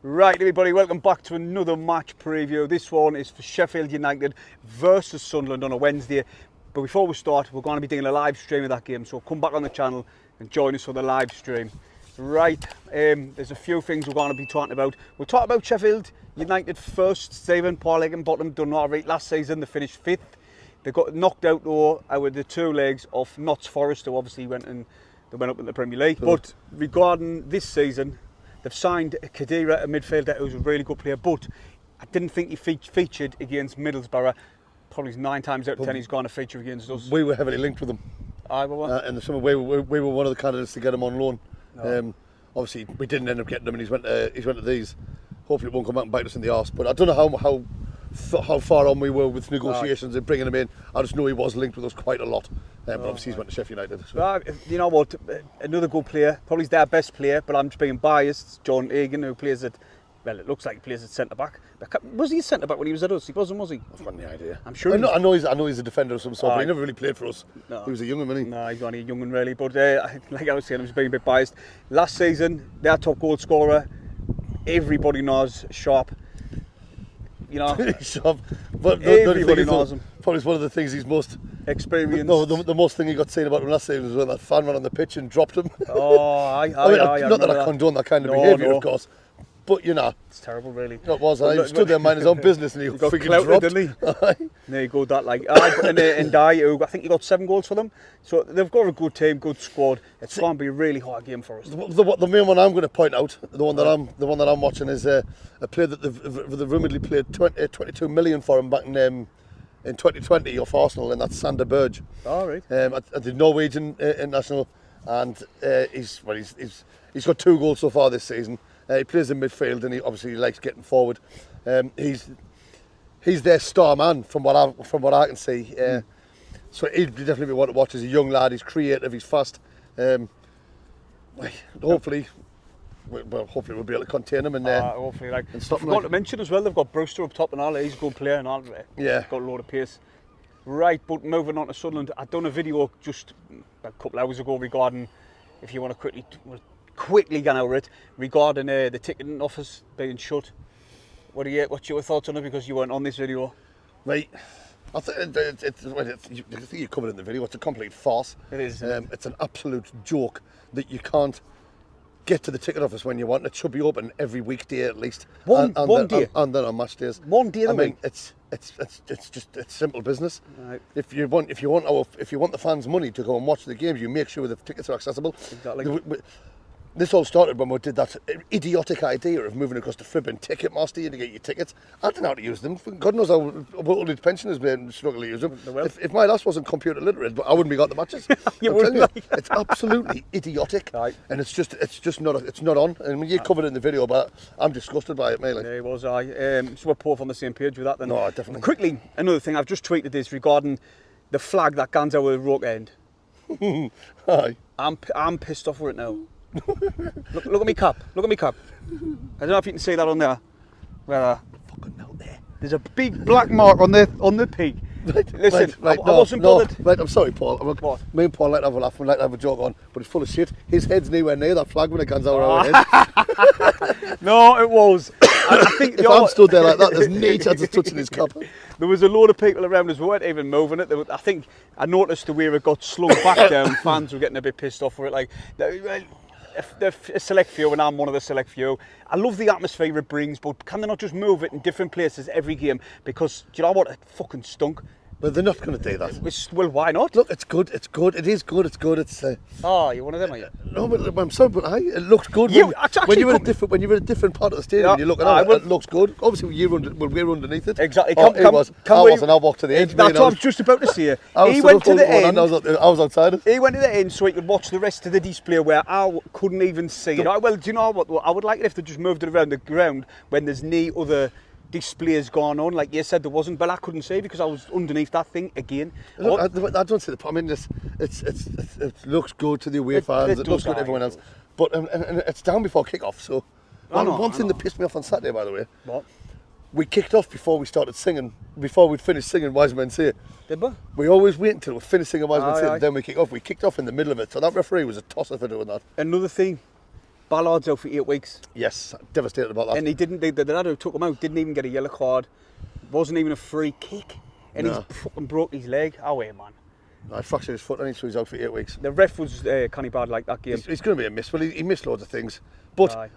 Right, everybody, welcome back to another match preview. This one is for Sheffield United versus Sunderland on a Wednesday. But before we start, we're going to be doing a live stream of that game, so come back on the channel and join us for the live stream. Right, there's a few things we're going to be talking about. We'll talk about Sheffield United first. Stephen, Paul Higginbottom done all right last season. They finished 5th. They got knocked out though out of the 2 legs off Notts Forest, who obviously went up in the Premier League. But regarding this season, they've signed Kadira, a midfielder who's a really good player, but I didn't think he featured against Middlesbrough. Probably 9 times out of 10 he's going to feature against us. We were heavily linked with him. In the summer, we were one of the candidates to get him on loan. No. Obviously, we didn't end up getting him, and he's went to these. Hopefully, it won't come out and bite us in the arse. But I don't know how far on we were with negotiations and bringing him in. I just know he was linked with us quite a lot. But obviously, he's went to Sheffield United. So. You know what? Another good player, probably their best player, but I'm just being biased. John Egan, who plays at, well, it looks like he plays at centre back. Was he a centre back when he was at us? He wasn't, was he? I've got no idea. I'm sure. I know he's a defender of some sort, but he never really played for us. No. He was a young'un, wasn't he? No, he's only a young'un really. But like I was saying, I'm just being a bit biased. Last season, their top goal scorer, everybody knows, Sharp. You know, Sharp. But everybody knows him. Probably one of the things he's most experienced. No, the most thing he got seen about him last season was when that fan ran on the pitch and dropped him. Oh, not that I condone that kind of behaviour, of course. But you know, it's terrible, really. It was. He stood there minding his own business, and he got clouted, dropped, didn't he? There you go. That and I think he got 7 goals for them. So they've got a good team, good squad. It's going to be a really hard game for us. The main one I'm going to point out, the one that I'm watching, is a player that they've rumoredly paid 22 million for him back in 2020 off Arsenal, and that's Sander Berge. All right. At the Norwegian international, and he's got 2 goals so far this season. He plays in midfield, and he obviously likes getting forward. He's their star man from what I can see. So he'd definitely be one to watch. He's a young lad. He's creative. He's fast. Hopefully we'll be able to contain him and hopefully, and stop him. I've got to mention as well, they've got Brewster up top and all. He's a good player and all. Yeah, got a load of pace. Right, but moving on to Sunderland, I've done a video just a couple hours ago regarding, if you want to quickly get over it, regarding the ticketing office being shut. What's your thoughts on it, because you weren't on this video? Right, I think you covered it in the video. It's a complete farce. It is. It's an absolute joke that you can't get to the ticket office when you want. It should be open every weekday at least. One day, and then on match days. One day. It's simple business. Right. If you want the fans' money to go and watch the games, you make sure the tickets are accessible. Exactly. This all started when we did that idiotic idea of moving across to flipping Ticketmaster to get your tickets. I don't know how to use them. God knows how old his pensioners been struggling to use them. If my lass wasn't computer literate, I wouldn't be got the matches. It's absolutely idiotic, right. And it's just not on. I mean, you covered it in the video, but I'm disgusted by it, mainly. There was I. So we're both on the same page with that then. No, definitely. Quickly, another thing I've just tweeted this regarding the flag that guns out with the rock end. Aye. I'm pissed off with it now. Look at me cap. Look at me cap. I don't know if you can see that on there. Where fucking out there. There's a big black mark on the pig. Right, listen, right, I wasn't bothered. Right, I'm sorry, Paul. What? Me and Paul like to have a laugh and like to have a joke on, but it's full of shit. His head's nowhere near that flag when it comes out of our head. No, it was. I think if I'm stood there like that, there's no chance of touching his cup. There was a load of people around us who weren't even moving it. I think I noticed the way it got slung back down. Fans were getting a bit pissed off with it. Like, a select few, and I'm one of the select few. I love the atmosphere it brings, but can they not just move it in different places every game? Because, do you know what? It fucking stunk. Well, they're not going to do that. Well, why not? Look, it's good. It's good. It is good. It's good. It's. Oh, you're one of them, are you? No, but I'm sorry, but it looks good. When you're in a different part of the stadium, and you look at it looks good. Obviously, we're underneath it. Exactly. I walked to the edge. That's what I was just about to say. He went to the end. I was outside it. He went to the end so he could watch the rest of the display where I couldn't even see it. Well, do you know what? I would like it if they just moved it around the ground when there's no other displays going on. Like you said, there wasn't, but I couldn't see because I was underneath that thing again. Look, I don't see the problem. I mean, it looks good to the away fans. It looks good to everyone else. But and it's down before kick-off. So one thing that pissed me off on Saturday, by the way. What? We kicked off before we started singing. Before we'd finished singing Wise Men Say. Did we? We always wait until we finish singing Wise Men Say, then we kick off. We kicked off in the middle of it. So that referee was a tosser for doing that. Another thing. Ballard's out for 8 weeks. Yes, devastated about that. And he didn't, the lad who took him out didn't even get a yellow card. Wasn't even a free kick. And he's fucking broke his leg. Away, man. I fractured his foot and so he's out for 8 weeks. The ref was canny bad like that game. He's going to be a miss. Well, he missed loads of things. But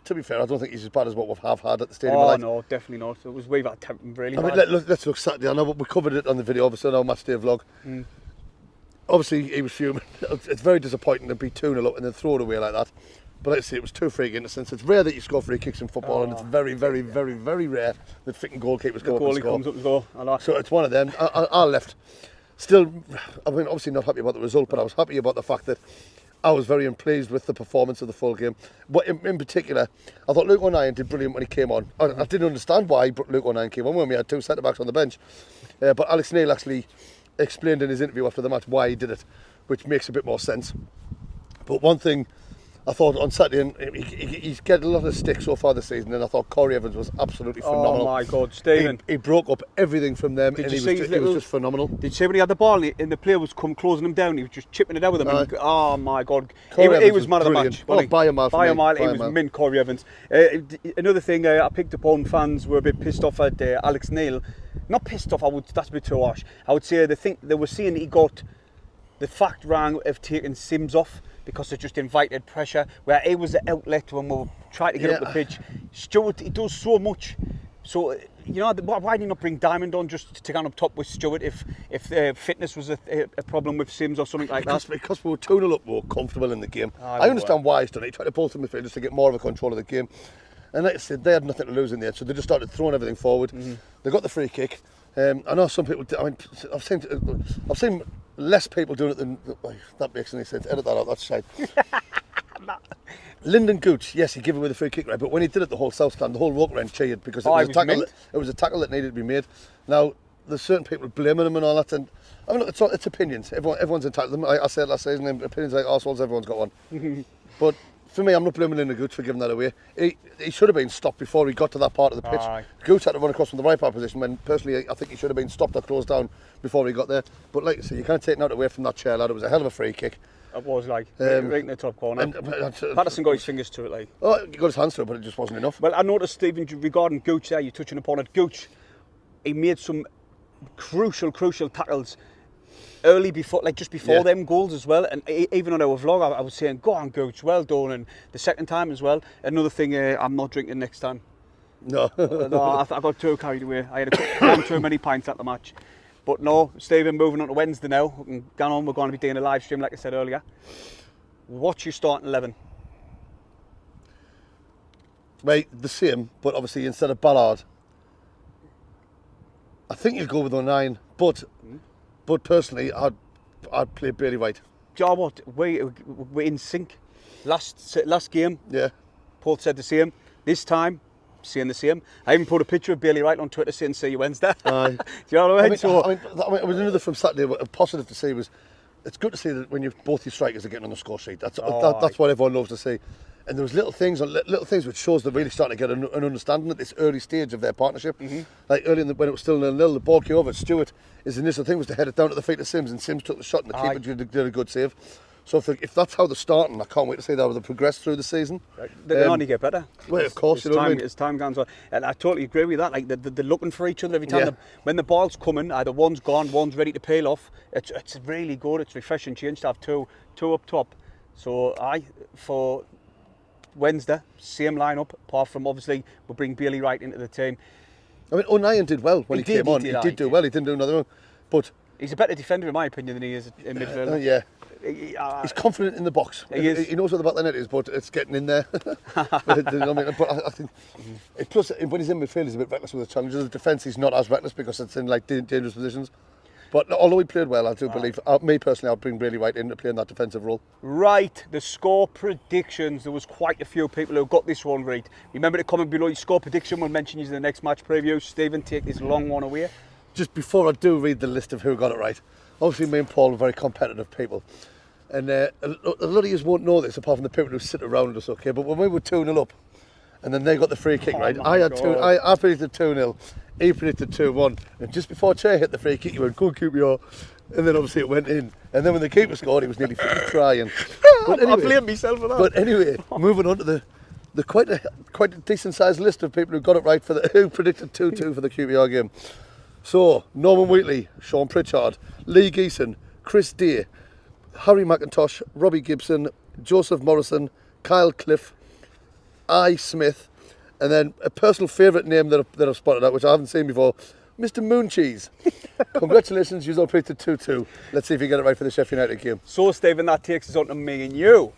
to be fair, I don't think he's as bad as what we have had at the stadium. Oh, no, definitely not. It was way back really bad. I mean, let's look Saturday. I know we covered it on the video, obviously, on our match day vlog. Obviously, he was fuming. It's very disappointing to be 2-0 up and then throw it away like that. But let's see, it was 2 free innocents. It's rare that you score free kicks in football, and it's very, very, very, very rare that fitting goalkeepers go up and score. Comes up and go. So it's one of them. I left. Still, I mean, obviously not happy about the result, but I was happy about the fact that I was very pleased with the performance of the full game. But in particular, I thought Luke O'Nien did brilliant when he came on. I didn't understand why Luke O'Nien came on when we had 2 centre-backs on the bench. But Alex Neil actually explained in his interview after the match why he did it, which makes a bit more sense. But one thing I thought on Saturday, and he's getting a lot of stick so far this season, and I thought Corey Evans was absolutely phenomenal. Oh my God, Stephen. He broke up everything from them, and he was just phenomenal. Did you see when he had the ball and the player was closing him down, he was just chipping it out with him? And oh my God. He was man of the match. By a mile. By a mile, he was mint, Corey Evans. Another thing I picked up on, fans were a bit pissed off at Alex Neil. Not pissed off, that's a bit too harsh. I would say they were saying he got the fact wrong of taking Sims off, because it just invited pressure, where he was the outlet when we were trying to get up the pitch. Stewart, he does so much. So, you know, why did you not bring Diamond on just to go up top with Stewart if fitness was a problem with Sims or something like that? Because we were 2-0 up, we were comfortable in the game. I understand why he's done it. He tried to pull some midfielders to get more of a control of the game. And like I said, they had nothing to lose in there, so they just started throwing everything forward. They got the free kick. I know some people, I mean, I've seen less people doing it than, that makes any sense. Edit that out, that's shite. Lyndon Gooch, yes, he gave away the free kick, right, but when he did it, the whole South Stand, the whole Walker end cheered because it was a tackle that needed to be made. Now, there's certain people blaming him and all that, and I mean, look, it's opinions. Everyone's entitled to them. I said last season, opinions like arseholes, everyone's got one. But for me, I'm not blaming Lyndon Gooch for giving that away. He should have been stopped before he got to that part of the pitch. Gooch had to run across from the right part position when, personally, I think he should have been stopped or closed down before he got there. But like I say, you can't take that away from that chair, lad. It was a hell of a free kick. It was right in the top corner. Patterson got his fingers to it, like. Oh, he got his hands to it, but it just wasn't enough. Well, I noticed, Stephen, regarding Gooch there, you're touching upon it. Gooch, he made some crucial tackles early before, like just before them goals as well. And even on our vlog, I was saying, go on, Gooch, well done. And the second time as well. Another thing, I'm not drinking next time. No. I got too carried away. I had one too many pints at the match. But no, Stephen, moving on to Wednesday now. We're going to be doing a live stream, like I said earlier. What's your starting 11? Right, the same, but obviously instead of Ballard, I think you'd go with O'Nien, but personally, I'd play Bailey Wright. Do you know what? We're in sync. Last game, Paul said the same. This time, saying the same. I even put a picture of Bailey Wright on Twitter saying, see you Wednesday. Do you know what I mean? I mean, it was another from Saturday, a positive to see was, it's good to see that when both your strikers are getting on the score sheet. That's what everyone loves to see. And there was little things which shows they're really starting to get an understanding at this early stage of their partnership. Like early when it was still 0-0, the ball came over. Stewart, his initial thing was to head it down at the feet of Sims, and Sims took the shot, and the keeper did a good save. So if that's how they're starting, I can't wait to see how they progress through the season. They only get better. Well, of course, you know what I mean? As time goes on, and I totally agree with that. Like they're looking for each other every time. When the ball's coming, either one's gone, one's ready to peel off. It's really good. It's refreshing change to have two up top. So for Wednesday, same lineup, apart from obviously we'll bring Bailey Wright into the team. I mean, O'Nien did well when he came on. He did do well. He didn't do another one, but he's a better defender in my opinion than he is in midfield. He's confident in the box. He knows what the back of the net is, but it's getting in there. I think, plus when he's in midfield, he's a bit reckless with the challenges. The defence, he's not as reckless because it's in like dangerous positions. But although he played well, I do believe, me personally, I'll bring Bailey Wright in to play in that defensive role. Right, the score predictions. There was quite a few people who got this one right. Remember to comment below your score prediction. We'll mention you in the next match preview. Stephen, take this long one away. Just before I do read the list of who got it right, obviously me and Paul are very competitive people. And a lot of you won't know this, apart from the people who sit around us, okay? But when we were 2-0 up, and then they got the free kick, right? I predicted 2-0, he predicted 2-1, and just before Che hit the free kick, he went, go keep your... And then obviously it went in. And then when the keeper scored, he was nearly crying. I blame myself for that. But anyway, moving on to the quite a decent sized list of people who got it right who predicted 2-2 for the QPR game. So Norman Wheatley, Sean Pritchard, Lee Geeson, Chris Day, Harry McIntosh, Robbie Gibson, Joseph Morrison, Kyle Cliff, I Smith, and then a personal favourite name that I've spotted out, which I haven't seen before, Mr. Mooncheese. Congratulations, you've all predicted 2-2. Let's see if you get it right for the Sheffield United game. So Stephen, that takes us on to me and you.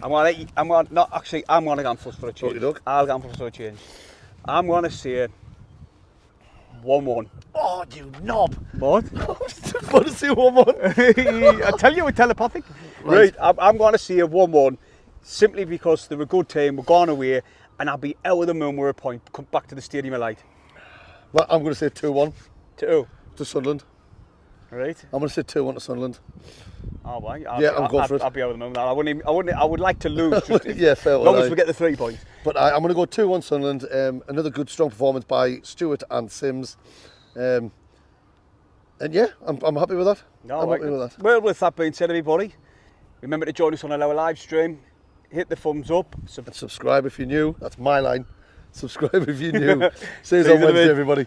I'm gonna go for a change. I'll go for a change. I'm gonna say 1-1. Oh, you knob! What? I just want to see 1-1. I tell you, we're telepathic. Right, I'm going to see a 1-1 simply because they're a good team. We're gone away, and I'll be out of the moon with a point. Come back to the Stadium of Light. Well, I'm going to say 2-1. To who? To Sunderland. Right. I'm going to say 2-1 to Sunderland. Oh, right. I'm going for it. I'll be out of the moon. I would like to lose. Yeah, fair. As long as we get the 3 points. But I'm going to go 2-1 Sunderland. Another good, strong performance by Stewart and Sims. And yeah, I'm happy with that. Happy with that. Well, with that being said, everybody, remember to join us on our live stream. Hit the thumbs up. And subscribe if you're new. That's my line. Subscribe if you're new. See you on Wednesday, everybody.